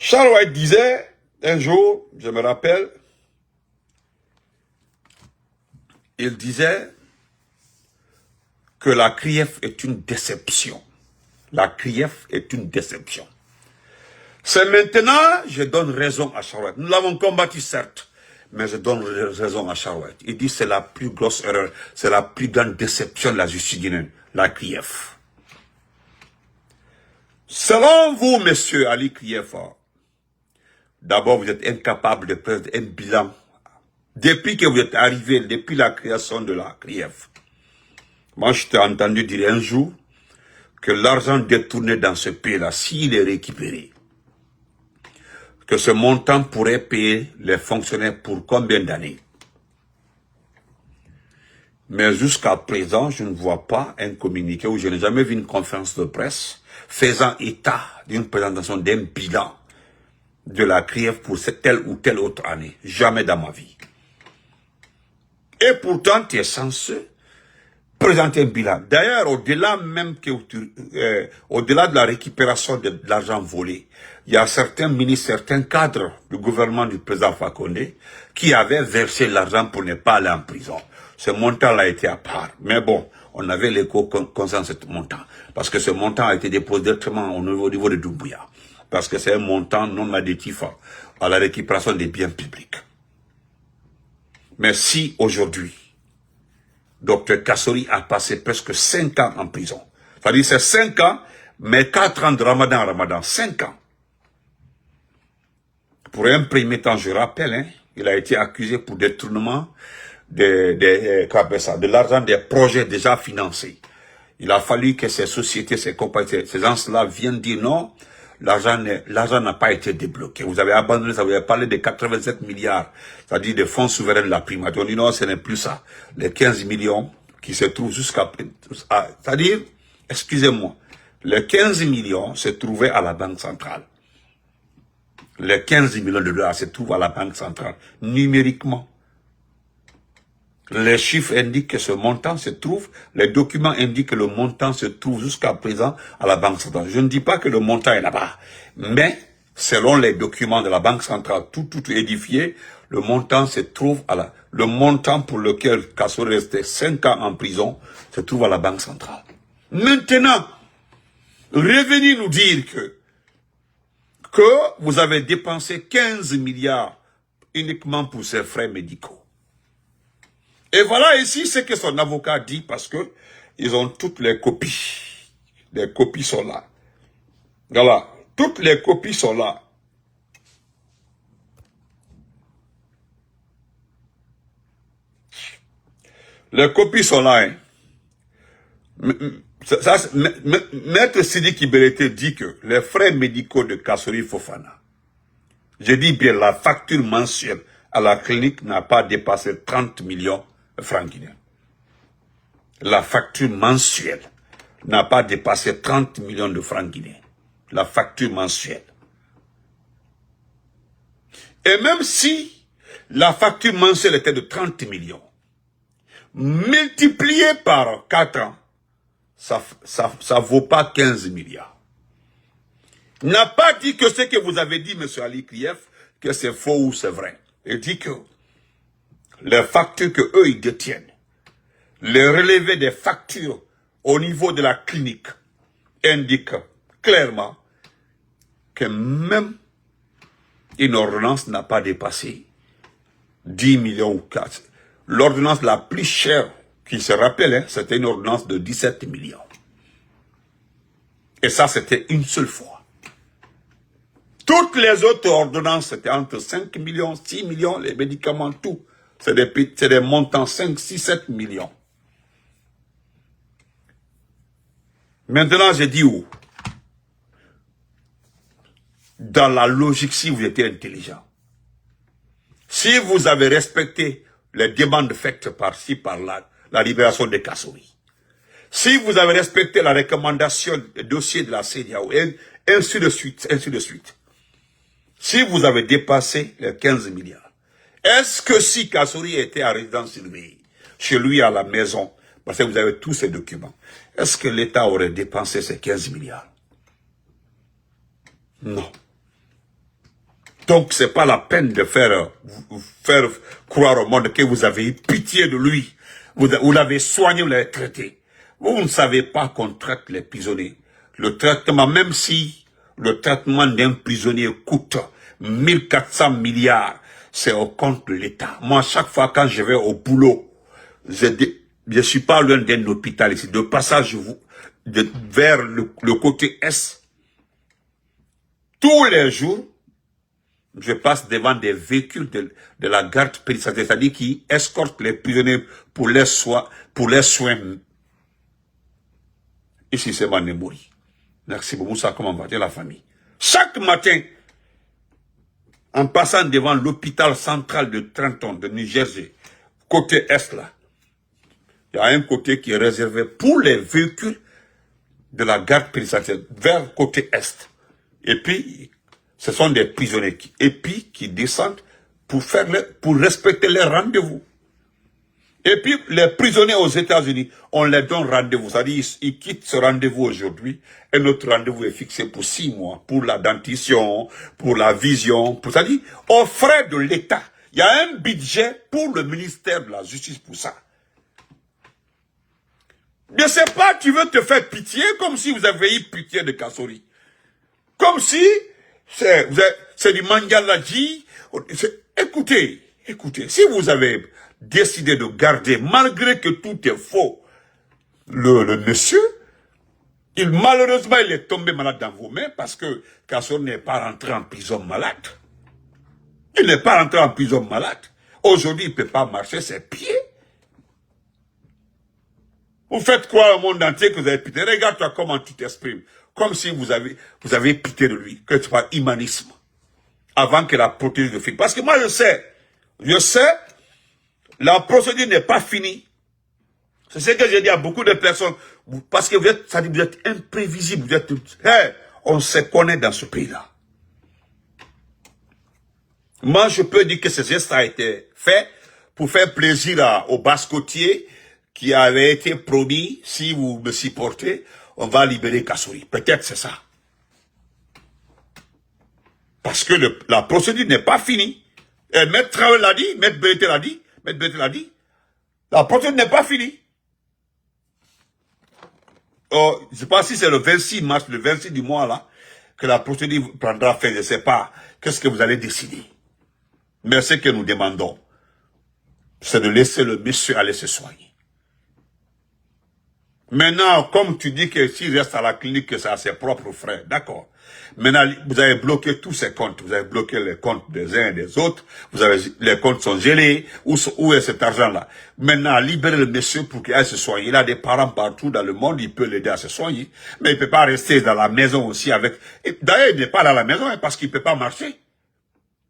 Charles White disait, un jour, je me rappelle, il disait que la CRIEF est une déception. La CRIEF est une déception. C'est maintenant, je donne raison à Charles White. Nous l'avons combattu, certes, mais je donne raison à Charles White. Il dit c'est la plus grosse erreur, c'est la plus grande déception de la justice guinéenne, la CRIEF. Selon vous, monsieur Ali Kriefa, d'abord vous êtes incapable de présenter un bilan. Depuis que vous êtes arrivé, depuis la création de la CRIEF, moi je t'ai entendu dire un jour que l'argent détourné dans ce pays-là, s'il est récupéré, que ce montant pourrait payer les fonctionnaires pour combien d'années? Mais jusqu'à présent, je ne vois pas un communiqué où je n'ai jamais vu une conférence de presse faisant état d'une présentation d'un bilan de la CRIEF pour telle ou telle autre année. Jamais dans ma vie. Et pourtant, tu es censé présenter un bilan. D'ailleurs, au-delà même que au-delà de la récupération de l'argent volé, il y a certains ministres, certains cadres du gouvernement du président Fakonde qui avaient versé l'argent pour ne pas aller en prison. Ce montant-là a été à part. Mais bon, on avait l'écho concernant ce montant. Parce que ce montant a été déposé directement au niveau de Doumbouya. Parce que c'est un montant non additif à la récupération des biens publics. Mais si aujourd'hui, Dr Kassori a passé presque 5 ans en prison. C'est-à-dire c'est 5 ans, mais 4 ans de Ramadan à Ramadan. 5 ans. Pour un premier temps, je rappelle, hein, il a été accusé pour détournement de l'argent des projets déjà financés. Il a fallu que ces sociétés, ces compagnies, ces gens-là viennent dire non, l'argent n'a pas été débloqué. Vous avez abandonné ça, vous avez parlé de 87 milliards, c'est-à-dire des fonds souverains de la primature. On dit non, ce n'est plus ça. Les 15 millions qui se trouvent c'est-à-dire, excusez-moi, les 15 millions se trouvaient à la Banque centrale. Les 15 millions de dollars se trouvent à la Banque centrale, numériquement. Les chiffres indiquent que ce montant se trouve, les documents indiquent que le montant se trouve jusqu'à présent à la Banque centrale. Je ne dis pas que le montant est là-bas, mais selon les documents de la Banque centrale, tout édifié, le montant se trouve le montant pour lequel Kassori restait 5 ans en prison se trouve à la Banque centrale. Maintenant, revenez nous dire que vous avez dépensé 15 milliards uniquement pour ces frais médicaux. Et voilà ici ce que son avocat dit parce que ils ont toutes les copies. Les copies sont là. Voilà, toutes les copies sont là. Les copies sont là. Hein. Maître Sidi Kibelete dit que les frais médicaux de Kassori Fofana, je dis bien la facture mensuelle à la clinique n'a pas dépassé 30 millions de francs guinéens. La facture mensuelle n'a pas dépassé 30 millions de francs guinéens. La facture mensuelle. Et même si la facture mensuelle était de 30 millions, multiplié par 4 ans, ça vaut pas 15 milliards. Il n'a pas dit que ce que vous avez dit, M. Ali Krief, que c'est faux ou c'est vrai. Il dit que les factures que eux ils détiennent, les relevés des factures au niveau de la clinique indiquent clairement que même une ordonnance n'a pas dépassé 10 millions ou 4. L'ordonnance la plus chère qui se rappelle, hein, c'était une ordonnance de 17 millions. Et ça, c'était une seule fois. Toutes les autres ordonnances, c'était entre 5 millions, 6 millions, les médicaments, tout. C'est des montants 5, 6, 7 millions. Maintenant, j'ai dit où? Dans la logique, si vous étiez intelligent, si vous avez respecté les demandes faites par-ci, par-là, la libération de Kassori, si vous avez respecté la recommandation des dossiers de la CEDEAO, et ainsi de suite, ainsi de suite, si vous avez dépassé les 15 milliards, est-ce que si Kassori était à résidence surveillée, chez lui à la maison, parce que vous avez tous ces documents, est-ce que l'État aurait dépensé ces 15 milliards? Non. Donc, c'est pas la peine de faire croire au monde que vous avez eu pitié de lui. Vous l'avez soigné, vous l'avez traité. Vous ne savez pas qu'on traite les prisonniers. Le traitement, même si le traitement d'un prisonnier coûte 1400 milliards, c'est au compte de l'État. Moi, chaque fois quand je vais au boulot, je suis pas loin d'un hôpital ici. De passage vers le côté Est, tous les jours, je passe devant des véhicules de la garde pénitentiaire, c'est-à-dire qui escortent les prisonniers pour les soins. Ici, c'est Manemori. Merci beaucoup, ça, comment va dire la famille. Chaque matin, en passant devant l'hôpital central de Trenton, de New Jersey, côté Est, là, il y a un côté qui est réservé pour les véhicules de la garde pénitentiaire, vers côté Est. Et puis, ce sont des prisonniers qui descendent pour respecter les rendez-vous. Et puis, les prisonniers aux États-Unis, on les donne rendez-vous. C'est-à-dire, ils quittent ce rendez-vous aujourd'hui, et notre rendez-vous est fixé pour 6 mois, pour la dentition, pour la vision, c'est-à-dire, aux frais de l'État. Il y a un budget pour le ministère de la Justice pour ça. Je ne sais pas, tu veux te faire pitié, comme si vous avez eu pitié de Kassori. Comme si, c'est du Mangaladji. Écoutez, si vous avez décidé de garder, malgré que tout est faux, le monsieur, malheureusement, il est tombé malade dans vos mains parce que Kassori n'est pas rentré en prison malade. Il n'est pas rentré en prison malade. Aujourd'hui, il ne peut pas marcher ses pieds. Vous faites croire au monde entier que vous avez pitié. Regarde-toi comment tu t'exprimes. Comme si vous avez pitié de lui. Que tu parles humanisme. Avant que la procédure ne finisse. Parce que moi, je sais, la procédure n'est pas finie. C'est ce que j'ai dit à beaucoup de personnes. Parce que vous êtes imprévisible. On se connaît dans ce pays-là. Moi, je peux dire que ce geste a été fait pour faire plaisir aux Basse-Côtiers qui avait été promis, si vous me supportez, on va libérer Kassori. Peut-être c'est ça. Parce que la procédure n'est pas finie. Et Maître Traoré l'a dit, Maître Bété l'a dit, la procédure n'est pas finie. Oh, je ne sais pas si c'est le 26 mars, le 26 du mois là, que la procédure prendra fin. Je ne sais pas. Qu'est-ce que vous allez décider? Mais ce que nous demandons, c'est de laisser le monsieur aller se soigner. Maintenant, comme tu dis que s'il reste à la clinique, que c'est à ses propres frais, d'accord. Maintenant, vous avez bloqué tous ces comptes. Vous avez bloqué les comptes des uns et des autres. Les comptes sont gelés. Où est cet argent-là? Maintenant, libérez le monsieur pour qu'il aille se soigner. Il a des parents partout dans le monde. Il peut l'aider à se soigner. Mais il ne peut pas rester dans la maison aussi avec... D'ailleurs, il n'est pas dans la maison parce qu'il ne peut pas marcher.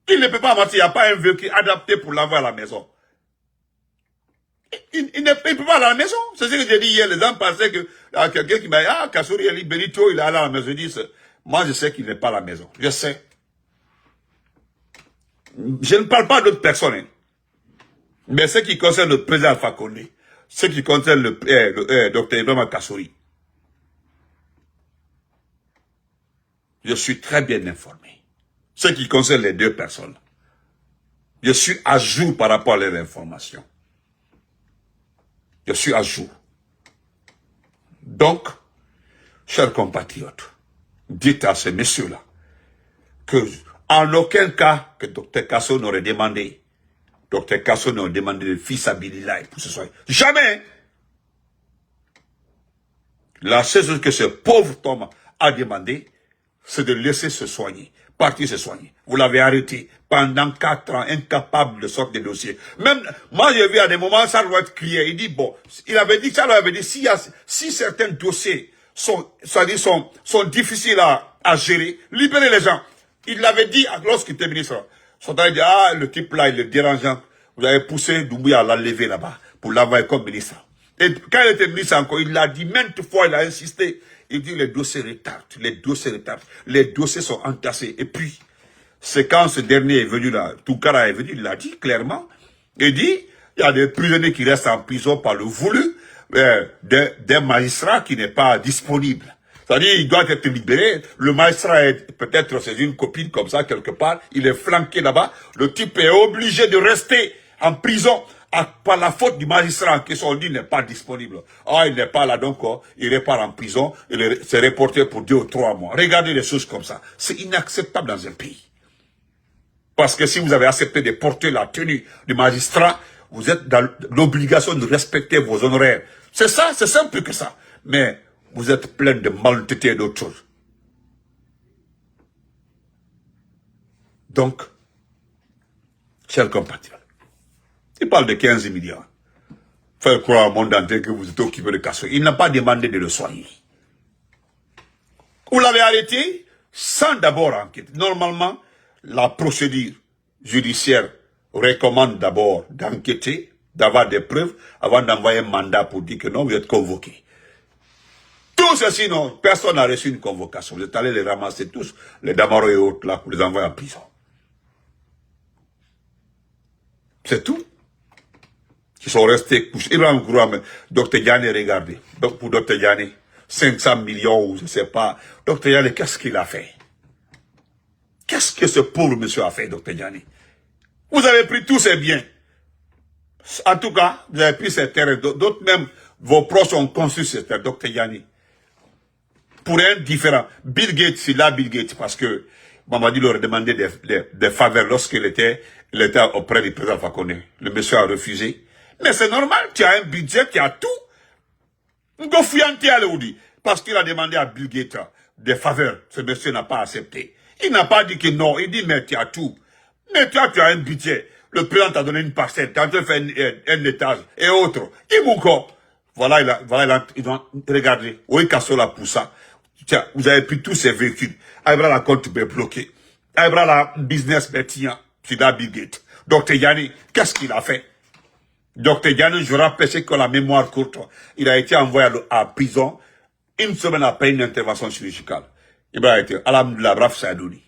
Il ne peut pas marcher. Il n'y a pas un véhicule adapté pour l'avoir à la maison. Il ne peut pas aller à la maison. C'est ce que j'ai dit hier. Les gens pensaient que quelqu'un qui m'a dit, ah, Kassori Ali Benito, il est allé à la maison. Je dis, moi, je sais qu'il n'est pas à la maison. Je sais. Je ne parle pas d'autres personnes. Hein. Mais ce qui concerne le président Alpha Condé, ce qui concerne le docteur Ibrahima Kassori, je suis très bien informé. Ce qui concerne les deux personnes, je suis à jour par rapport à leurs informations. Je suis à jour. Donc, chers compatriotes, dites à ces messieurs-là que, en aucun cas, que Dr Kasso n'aurait demandé, Dr Kasso n'aurait demandé de fils Abilillah pour ce soir. Jamais! La seule chose que ce pauvre Thomas a demandé, c'est de laisser se soigner, partir se soigner. Vous l'avez arrêté pendant 4 ans, incapable de sortir des dossiers. Même, moi j'ai vu à des moments, ça doit être crié. Il dit, bon, il avait dit, ça lui avait dit, si certains dossiers sont difficiles à gérer, libérez les gens. Il l'avait dit lorsqu'il était ministre. Son temps, il dit, ah, le type là, il est dérangeant. Vous avez poussé Doumbouya à l'enlever là-bas, pour l'avoir comme ministre. Et quand il était ministre encore, il l'a dit maintes fois, il a insisté. Il dit les dossiers retardent, les dossiers sont entassés. Et puis, c'est quand ce dernier est venu là, Toukara est venu, il l'a dit clairement. Il dit, il y a des prisonniers qui restent en prison par le voulu d'un magistrat qui n'est pas disponible. C'est-à-dire, il doit être libéré. Le magistrat est peut-être, c'est une copine comme ça, quelque part. Il est flanqué là-bas. Le type est obligé de rester en prison par la faute du magistrat qui son dit n'est pas disponible. Ah, il n'est pas là, donc il repart en prison. Il s'est reporté pour 2 ou 3 mois. Regardez les choses comme ça. C'est inacceptable dans un pays. Parce que si vous avez accepté de porter la tenue du magistrat, vous êtes dans l'obligation de respecter vos honoraires. C'est ça, c'est simple que ça. Mais vous êtes plein de malhonnêteté et d'autres choses. Donc, chers compatriotes, il parle de 15 milliards. Faire croire au monde entier que vous êtes occupé de Kasso. Il n'a pas demandé de le soigner. Vous l'avez arrêté sans d'abord enquête. Normalement, la procédure judiciaire recommande d'abord d'enquêter, d'avoir des preuves, avant d'envoyer un mandat pour dire que non, vous êtes convoqué. Tout ceci, non, personne n'a reçu une convocation. Vous êtes allés les ramasser tous, les Damaro et autres, là, pour les envoyer en prison. C'est tout. Ils sont restés couchés. Ibrahim Kouram, Dr Diané, regardez. Donc pour Dr Diané, 500 millions, ou je ne sais pas. Dr Diané, qu'est-ce qu'il a fait? Qu'est-ce que ce pauvre monsieur a fait, Dr Diané? Vous avez pris tous ses biens. En tout cas, vous avez pris ses terres. D'autres même, vos proches ont construit ces terres, Dr Diané. Pour un différent. Bill Gates, il a Bill Gates parce que Mamadi leur a demandé des faveurs lorsqu'il était auprès du président Fakonde. Le monsieur a refusé. Mais c'est normal, tu as un budget, tu as tout. Parce qu'il a demandé à Bill Gates des faveurs. Ce monsieur n'a pas accepté. Il n'a pas dit que non. Il dit, mais tu as tout. Mais tu as un budget. Le président t'a donné une parcelle. Tu as fait un étage et autres. Imouko. Voilà, ils ont regardé. Oui, Kassola pour ça. Tiens, vous avez pris tous ces véhicules. Aïbra la compte bloqué. Aïbra la business bétian. C'est la Bill Gates. Dr Yanni, qu'est-ce qu'il a fait? Dr Yanni, je rappelle que la mémoire courte, il a été envoyé à prison 1 semaine après une intervention chirurgicale. Il a été, alhamdoulilah, bref, Saïdouni.